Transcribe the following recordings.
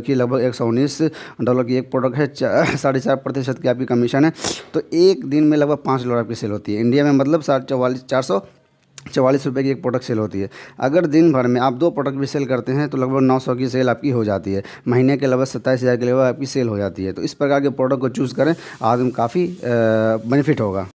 रखिए लगभग $119 की एक प्रोडक्ट है, 4.5% की आपकी कमीशन है। तो एक दिन में लगभग $5 आपकी सेल होती है। इंडिया में मतलब 444 रुपये की एक प्रोडक्ट सेल होती है। अगर दिन भर में आप 2 प्रोडक्ट भी सेल करते हैं तो लगभग 900 की सेल आपकी हो जाती है। महीने के लगभग 27,000 के लगभग आपकी सेल हो जाती है। तो इस प्रकार के प्रोडक्ट को चूज़ करें, आदमी काफ़ी बेनिफिट होगा।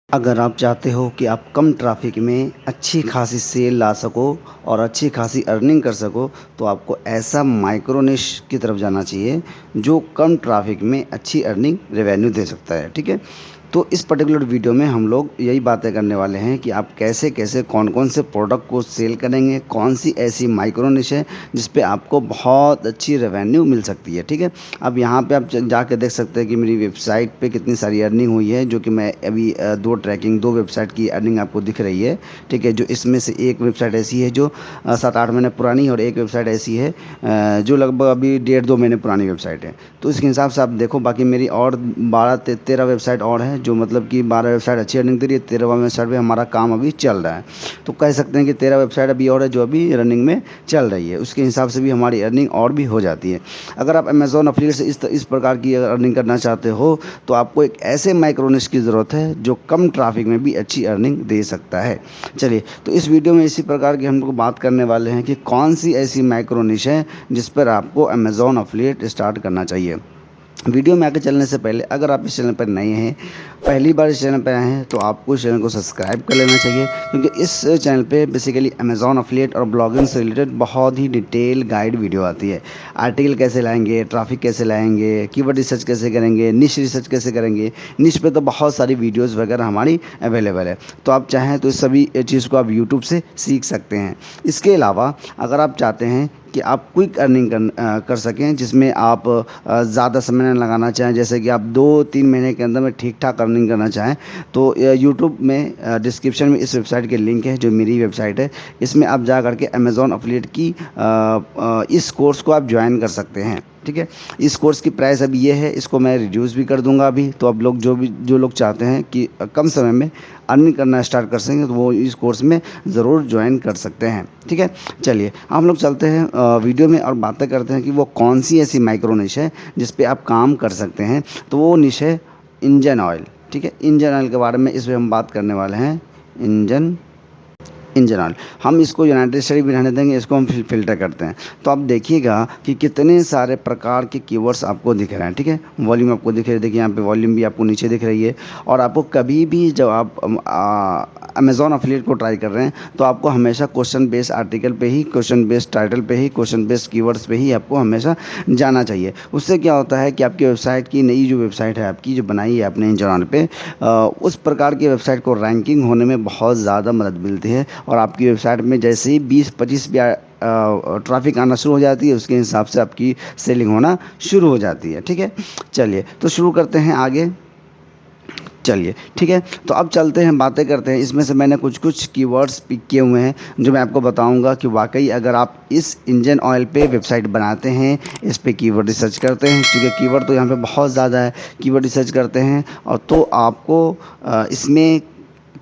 अगर आप चाहते हो कि आप कम ट्रैफिक में अच्छी खासी सेल ला सको और अच्छी खासी अर्निंग कर सको, तो आपको ऐसा माइक्रो निश की तरफ जाना चाहिए जो कम ट्रैफिक में अच्छी अर्निंग रेवेन्यू दे सकता है। ठीक है, तो इस पर्टिकुलर वीडियो में हम लोग यही बातें करने वाले हैं कि आप कैसे कैसे कौन कौन से प्रोडक्ट को सेल करेंगे, कौन सी ऐसी माइक्रो निश है जिस पे आपको बहुत अच्छी रेवेन्यू मिल सकती है। ठीक है, अब यहाँ पे आप जाके देख सकते हैं कि मेरी वेबसाइट पे कितनी सारी अर्निंग हुई है, जो कि मैं अभी दो वेबसाइट की अर्निंग आपको दिख रही है। ठीक है, जो इसमें से एक वेबसाइट ऐसी है जो 7-8 महीने पुरानी है, और एक वेबसाइट ऐसी है जो लगभग अभी 1.5-2 महीने पुरानी वेबसाइट है। तो इसके हिसाब से आप देखो, बाकी मेरी और 12-13 वेबसाइट और है, जो मतलब कि 12 वेबसाइट अच्छी अर्निंग दे रही है, 13वां वेबसाइट पे हमारा काम अभी चल रहा है। तो कह सकते हैं कि 13 वेबसाइट अभी और है जो अभी रनिंग में चल रही है। उसके हिसाब से भी हमारी अर्निंग और भी हो जाती है। अगर आप अमेज़ॉन एफिलिएट से इस प्रकार की अगर अर्निंग करना चाहते हो, तो आपको एक ऐसे माइक्रो निश की ज़रूरत है जो कम ट्रैफिक में भी अच्छी अर्निंग दे सकता है। चलिए, तो इस वीडियो में इसी प्रकार की हम लोग बात करने वाले हैं कि कौन सी ऐसी माइक्रो निश है जिस पर आपको अमेज़ॉन एफिलिएट स्टार्ट करना चाहिए। वीडियो में आगे चलने से पहले अगर आप इस चैनल पर नए हैं, पहली बार इस चैनल पर आए हैं, तो आपको इस चैनल को सब्सक्राइब कर लेना चाहिए, क्योंकि इस चैनल पे बेसिकली अमेज़ॉन एफिलिएट और ब्लॉगिंग से रिलेटेड बहुत ही डिटेल गाइड वीडियो आती है। आर्टिकल कैसे लाएंगे, ट्रैफिक कैसे लाएंगे, कीवर्ड रिसर्च कैसे करेंगे, निश रिसर्च कैसे करेंगे, निश पे तो बहुत सारी वीडियोज़ वगैरह हमारी अवेलेबल है। तो आप चाहें तो इस सभी चीज़ को आप यूट्यूब से सीख सकते हैं। इसके अलावा अगर आप चाहते हैं कि आप क्विक अर्निंग कर सकें, जिसमें आप ज़्यादा समय न लगाना चाहें, जैसे कि आप 2-3 महीने के अंदर में ठीक ठाक अर्निंग करना चाहें, तो यूट्यूब में डिस्क्रिप्शन में इस वेबसाइट के लिंक है जो मेरी वेबसाइट है। इसमें आप जा करके अमेज़ॉन एफिलिएट की इस कोर्स को आप ज्वाइन कर सकते हैं। ठीक है, इस कोर्स की प्राइस अभी ये है, इसको मैं रिड्यूस भी कर दूंगा अभी। तो अब लोग जो लोग चाहते हैं कि कम समय में अर्निंग करना स्टार्ट कर सकें, तो वो इस कोर्स में ज़रूर ज्वाइन कर सकते हैं। ठीक है, चलिए हम लोग चलते हैं वीडियो में और बातें करते हैं कि वो कौन सी ऐसी माइक्रो निश है जिस पे आप काम कर सकते हैं। तो वो निश है इंजन ऑयल। ठीक है, इंजन ऑयल के बारे में इसमें हम बात करने वाले हैं। इंजन ऑयल हम इसको यूनाइटेड स्टेट भी रहने देंगे, इसको हम फ़िल्टर करते हैं। तो आप देखिएगा कि कितने सारे प्रकार के कीवर्ड्स आपको दिख रहे हैं। ठीक है, वॉल्यूम आपको दिख रही है, देखिए यहाँ पे वॉल्यूम भी आपको नीचे दिख रही है। और आपको कभी भी जब आप अमेज़ॉन एफिलिएट को ट्राई कर रहे हैं, तो आपको हमेशा क्वेश्चन बेस्ड आर्टिकल पे ही, क्वेश्चन बेस्ड टाइटल पे ही, क्वेश्चन बेस्ड कीवर्ड्स पे ही आपको हमेशा जाना चाहिए। उससे क्या होता है कि आपकी वेबसाइट की नई जो वेबसाइट है आपकी, जो बनाई है आपने इंजन ऑयल पे, उस प्रकार की वेबसाइट को रैंकिंग होने में बहुत ज़्यादा मदद मिलती है। और आपकी वेबसाइट में जैसे ही 20-25 ट्रैफिक आना शुरू हो जाती है, उसके हिसाब से आपकी सेलिंग होना शुरू हो जाती है। ठीक है, चलिए तो शुरू करते हैं आगे। चलिए ठीक है, तो अब चलते हैं, बातें करते हैं। इसमें से मैंने कुछ कुछ कीवर्ड्स पिक किए हुए हैं जो मैं आपको बताऊंगा कि वाकई अगर आप इस इंजन ऑयल पे वेबसाइट बनाते हैं, इस पे कीवर्ड रिसर्च करते हैं, क्योंकि कीवर्ड तो यहाँ पे बहुत ज़्यादा है, कीवर्ड रिसर्च करते हैं, और तो आपको इसमें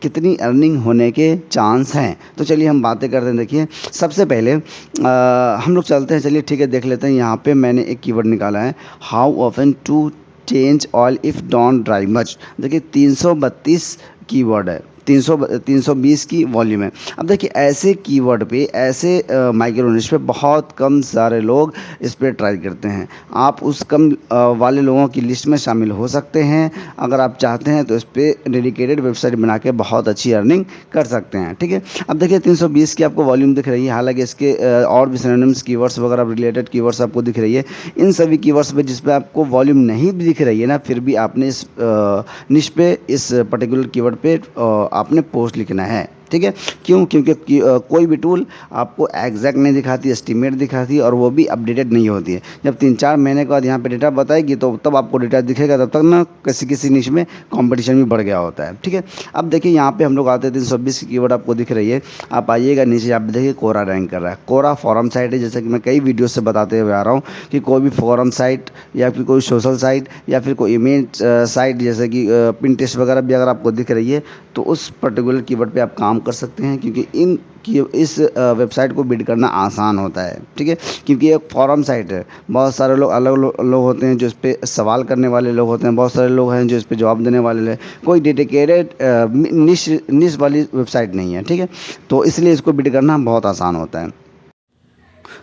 कितनी अर्निंग होने के चांस हैं। तो चलिए हम बातें करते हैं। देखिए सबसे पहले हम लोग चलते हैं, चलिए ठीक है, देख लेते हैं। यहाँ पे मैंने एक कीवर्ड निकाला है, how often to change oil if don't dry much. देखिए 332 कीवर्ड है, 320 की वॉल्यूम है। अब देखिए ऐसे कीवर्ड पे, ऐसे माइक्रो निश पे बहुत कम सारे लोग इस पर ट्राई करते हैं। आप उस कम वाले लोगों की लिस्ट में शामिल हो सकते हैं। अगर आप चाहते हैं तो इस पर डेडिकेटेड वेबसाइट बना के बहुत अच्छी अर्निंग कर सकते हैं। ठीक है, अब देखिए 320 की आपको वॉल्यूम दिख रही है, हालांकि इसके और भी सिनोनिम्स कीवर्ड्स वगैरह रिलेटेड कीवर्ड्स आपको दिख रही है। इन सभी कीवर्ड्स पे जिस पे आपको वॉल्यूम नहीं भी दिख रही है ना, फिर भी आपने इस निश पे, इस पर्टिकुलर कीवर्ड पे आपने पोस्ट लिखना है। ठीक है, क्यों? क्योंकि कोई भी टूल आपको एग्जैक्ट नहीं दिखाती, एस्टीमेट दिखाती है, और वो भी अपडेटेड नहीं होती है। जब 3-4 महीने के बाद यहाँ पे डेटा बताएगी तो तब आपको डेटा दिखेगा, तब तक ना किसी निश में कंपटीशन भी बढ़ गया होता है। ठीक है, अब देखिए यहाँ पे हम लोग आते हैं, 320 की कीवर्ड आपको दिख रही है। आप आइएगा नीचे, आप देखिए कोरा रैंक कर रहा है। कोरा फॉरम साइट है, जैसे कि मैं कई वीडियो से बताते हुए आ रहा हूँ कि कोई भी फॉरम साइट या फिर कोई सोशल साइट या फिर कोई इमेज साइट, जैसे कि पिंटरेस्ट वगैरह भी अगर आपको दिख रही है, तो उस पर्टिकुलर कीवर्ड पे आप काम कर सकते हैं, क्योंकि इस वेबसाइट को बिल्ड करना आसान होता है, ठीक है। क्योंकि एक फॉरम साइट है, बहुत सारे लोग अलग लोग होते हैं जो इस पर सवाल करने वाले लोग होते हैं, बहुत सारे लोग हैं जो इस पर जवाब देने वाले हैं। कोई डेडिकेटेड निश वाली वेबसाइट नहीं है, ठीक है। तो इसलिए इसको बिल्ड करना बहुत आसान होता है।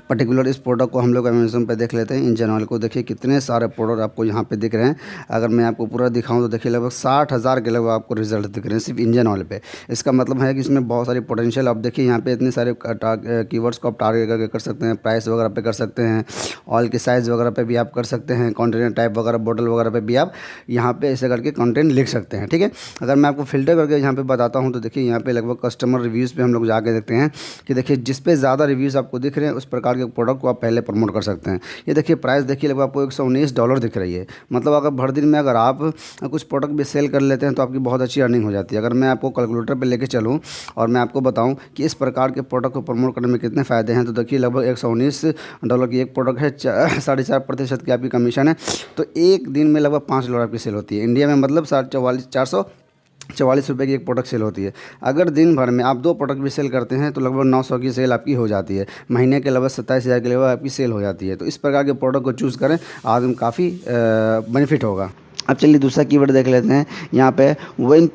पर्टिकुलर इस प्रोडक्ट को हम लोग अमेज़न पे देख लेते हैं। इंजन ऑयल को देखिए कितने सारे प्रोडक्ट आपको यहाँ पे दिख रहे हैं। अगर मैं आपको पूरा दिखाऊं तो देखिए लगभग 60,000 के लगभग आपको रिजल्ट दिख रहे हैं सिर्फ इंजन ऑयल पे। इसका मतलब है कि इसमें बहुत सारी पोटेंशियल। आप देखिए यहाँ पे इतने सारे कीवर्ड्स को आप टारगेट करके कर सकते हैं, प्राइस वगैरह पे कर सकते हैं, ऑयल के साइज़ वगैरह पे भी आप कर सकते हैं, कंटेनर टाइप वगैरह, बोतल वगैरह पे भी आप यहाँ पे ऐसे करके कंटेंट लिख सकते हैं, ठीक है। अगर मैं आपको फिल्टर करके यहाँ पे बताता हूँ तो देखिए यहाँ पे लगभग कस्टमर रिव्यूज़ पे हम लोग जाके देखते हैं कि देखिए जिस पे ज़्यादा रिव्यूज़ आपको दिख रहे हैं उस प्रकार के प्रोडक्ट को आप पहले प्रमोट कर सकते हैं। ये देखिए प्राइस देखिए लगभग आपको $119 दिख रही है। मतलब अगर भर दिन में अगर आप कुछ प्रोडक्ट भी सेल कर लेते हैं तो आपकी बहुत अच्छी अर्निंग हो जाती है। अगर मैं आपको कैलकुलेटर पे लेके चलूँ और मैं आपको बताऊं कि इस प्रकार के प्रोडक्ट को प्रमोट करने में कितने फ़ायदे हैं, तो देखिए लगभग $119 की एक प्रोडक्ट है, 4.5% की आपकी कमीशन है। तो एक दिन में लगभग $5 की सेल होती है। इंडिया में मतलब 444 रुपये की एक प्रोडक्ट सेल होती है। अगर दिन भर में आप 2 प्रोडक्ट भी सेल करते हैं तो लगभग 900 की सेल आपकी हो जाती है। महीने के लगभग 27,000 के लगभग आपकी सेल हो जाती है। तो इस प्रकार के प्रोडक्ट को चूज़ करें, आदमी काफ़ी बेनिफिट होगा। अब चलिए दूसरा कीवर्ड देख लेते हैं। यहाँ पे when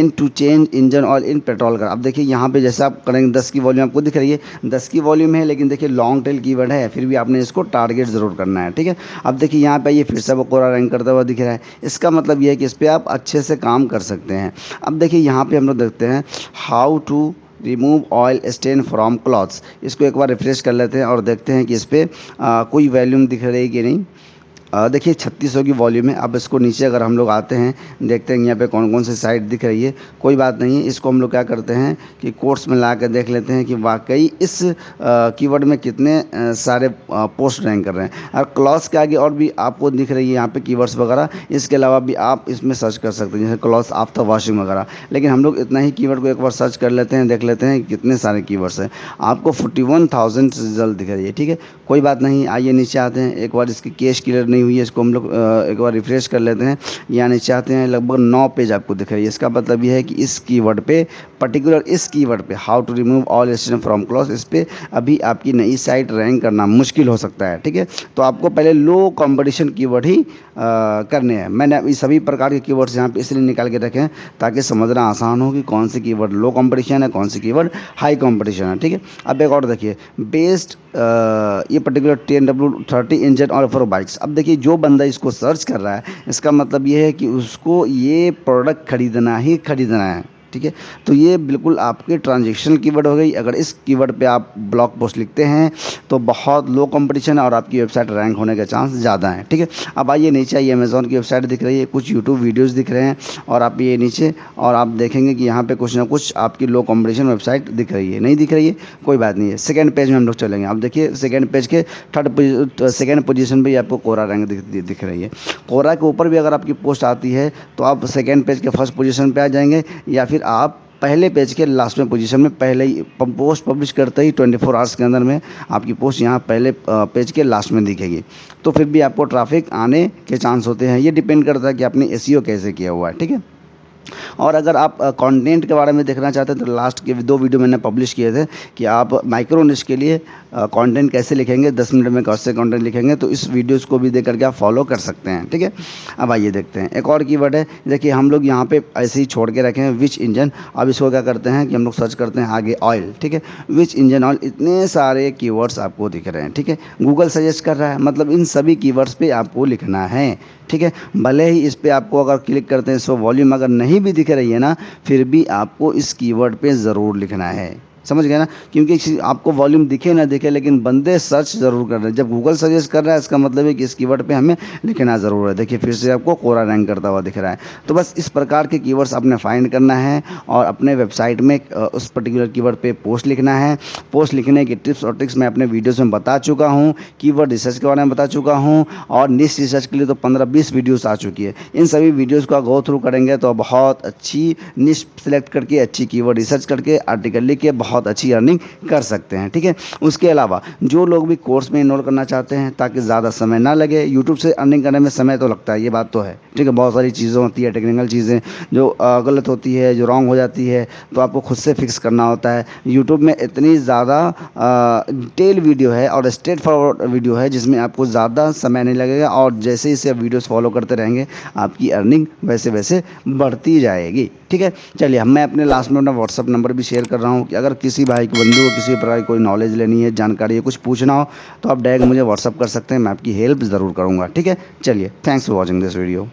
to change engine oil in petrol car. अब देखिए यहाँ पे जैसे आप करेंगे 10 की वॉल्यूम आपको दिख रही है, 10 की वॉल्यूम है, लेकिन देखिए लॉन्ग टेल कीवर्ड है, फिर भी आपने इसको टारगेट ज़रूर करना है, ठीक है। अब देखिए यहाँ पे ये फिर से वो कोरा रैंक करता हुआ दिख रहा है। इसका मतलब ये है कि इस पर आप अच्छे से काम कर सकते हैं। अब देखिए यहाँ पर हम लोग देखते हैं how to remove oil stain from clothes. इसको एक बार रिफ्रेश कर लेते हैं और देखते हैं कि इस पर कोई वॉल्यूम दिख रही है कि नहीं। देखिए 3600 की वॉल्यूम है। अब इसको नीचे अगर हम लोग आते हैं, देखते हैं यहाँ पे कौन कौन सी साइट दिख रही है। कोई बात नहीं, इसको हम लोग क्या करते हैं कि कोर्स में ला कर देख लेते हैं कि वाकई इस कीवर्ड में कितने सारे पोस्ट रैंक कर रहे हैं। और क्लॉथ्स के आगे और भी आपको दिख रही है यहाँ पे कीवर्ड्स वगैरह, इसके अलावा भी आप इसमें सर्च कर सकते हैं, जैसे क्लॉथ्स आफ्टर वॉशिंग वगैरह। लेकिन हम लोग इतना ही कीवर्ड को एक बार सर्च कर लेते हैं, देख लेते हैं कितने सारे कीवर्ड्स हैं। आपको 41,000 रिजल्ट दिख रही है, ठीक है। कोई बात नहीं, आइए नीचे आते हैं। एक बार इसकी कैश क्लियर नहीं हुई है, इसको हम लोग एक बार रिफ्रेश कर लेते हैं। यहाँ नीचे आते हैं, लगभग 9 पेज आपको दिख रही है। इसका मतलब ये है कि इस कीवर्ड पे, पर्टिकुलर इस कीवर्ड पे, how to remove oil stain from cloth, इस पे अभी आपकी नई साइट रैंक करना मुश्किल हो सकता है, ठीक है। तो आपको पहले लो कंपटीशन कीवर्ड ही करने हैं। मैंने इस सभी प्रकार के कीवर्ड्स यहाँ पे इसलिए निकाल के रखे हैं ताकि समझना आसान हो कि कौन सी कीवर्ड लो कंपटीशन है, कौन सी कीवर्ड हाई कंपटीशन है, ठीक है। अब एक और देखिए, बेस्ड ये particular TNW30 engine oil for bikes. अब देखिए जो बंदा इसको सर्च कर रहा है, इसका मतलब ये है कि उसको ये प्रोडक्ट खरीदना ही खरीदना है, ठीक है। तो ये बिल्कुल आपके ट्रांजेक्शनल कीवर्ड हो गई। अगर इस कीवर्ड पे आप ब्लॉग पोस्ट लिखते हैं तो बहुत लो कंपटीशन है और आपकी वेबसाइट रैंक होने के चांस ज़्यादा हैं, ठीक है। अब आइए नीचे आइए, अमेज़ॉन की वेबसाइट दिख रही है, कुछ यूट्यूब वीडियोज़ दिख रहे हैं, और आप ये नीचे और आप देखेंगे कि यहाँ पे कुछ ना कुछ आपकी लो कंपटीशन वेबसाइट दिख रही है। नहीं दिख रही है, कोई बात नहीं है। सेकेंड पेज में हम लोग चलेंगे। अब देखिए सेकेंड पेज के सेकेंड पोजीशन पे आपको कोरा रैंक दिख रही है। कोरा के ऊपर भी अगर आपकी पोस्ट आती है तो आप सेकेंड पेज के फर्स्ट पोजीशन पे आ जाएंगे, या फिर आप पहले पेज के लास्ट में पोजीशन में, पहले ही पोस्ट पब्लिश करते ही 24 आवर्स के अंदर में आपकी पोस्ट यहाँ पहले पेज के लास्ट में दिखेगी। तो फिर भी आपको ट्रैफिक आने के चांस होते हैं। ये डिपेंड करता है कि आपने SEO कैसे किया हुआ है, ठीक है। और अगर आप कंटेंट के बारे में देखना चाहते हैं तो लास्ट के 2 वीडियो मैंने पब्लिश किए थे कि आप माइक्रो निश के लिए कंटेंट कैसे लिखेंगे, 10 मिनट में कैसे कंटेंट लिखेंगे। तो इस वीडियोस को भी देख करके आप फॉलो कर सकते हैं, ठीक है। अब आइए देखते हैं, एक और कीवर्ड है। देखिए हम लोग यहाँ पे ऐसे ही छोड़ के रखे हैं विच इंजन। अब इसको क्या करते हैं कि हम लोग सर्च करते हैं आगे ऑयल, ठीक है। विच इंजन ऑयल, इतने सारे कीवर्ड्स आपको दिख रहे हैं, ठीक है। गूगल सजेस्ट कर रहा है, मतलब इन सभी कीवर्ड्स पे आपको लिखना है, ठीक है। भले ही इस पे आपको अगर क्लिक करते हैं सो वॉल्यूम अगर नहीं भी दिख रही है ना, फिर भी आपको इस कीवर्ड पे ज़रूर लिखना है, समझ गए ना। क्योंकि आपको वॉल्यूम दिखे ना दिखे, लेकिन बंदे सर्च ज़रूर कर रहे हैं। जब गूगल सजेस्ट कर रहा है इसका मतलब है कि इस कीवर्ड पे हमें लिखना ज़रूर है। देखिए फिर से आपको कोरा रैंक करता हुआ दिख रहा है। तो बस इस प्रकार के कीवर्ड्स आपने फाइंड करना है और अपने वेबसाइट में उस पर्टिकुलर कीवर्ड पे पोस्ट लिखना है। पोस्ट लिखने की टिप्स और ट्रिक्स मैं अपने वीडियोज़ में बता चुका हूँ, कीवर्ड रिसर्च के बारे में बता चुका हूँ, और निश रिसर्च के लिए तो 15-20 वीडियोज़ आ चुकी है। इन सभी वीडियोज़ को गो थ्रू करेंगे तो बहुत अच्छी निश सेलेक्ट करके, अच्छी कीवर्ड रिसर्च करके आर्टिकल लिख के बहुत बहुत अच्छी अर्निंग कर सकते हैं। ठीक है, उसके अलावा जो लोग भी कोर्स में इनरोल करना चाहते हैं ताकि ज़्यादा समय ना लगे, यूट्यूब से अर्निंग करने में समय तो लगता है, ये बात तो है। ठीक है, बहुत सारी चीज़ें होती है, टेक्निकल चीज़ें जो गलत होती है, जो रॉन्ग हो जाती है, तो आपको खुद से फिक्स करना होता है। यूट्यूब में इतनी ज़्यादा डिटेल वीडियो है और स्ट्रेट फॉरवर्ड वीडियो है जिसमें आपको ज़्यादा समय नहीं लगेगा, और जैसे जैसे आप वीडियोस फॉलो करते रहेंगे आपकी अर्निंग वैसे वैसे बढ़ती जाएगी। ठीक है, चलिए मैं अपने लास्ट में अपना व्हाट्सअप नंबर भी शेयर कर रहा हूँ कि अगर किसी भाई को, बंधु को किसी प्रकार की कोई नॉलेज लेनी है, जानकारी है, कुछ पूछना हो तो आप डायरेक्ट मुझे व्हाट्सअप कर सकते हैं, मैं आपकी हेल्प ज़रूर करूँगा। ठीक है, चलिए, thanks for watching this video.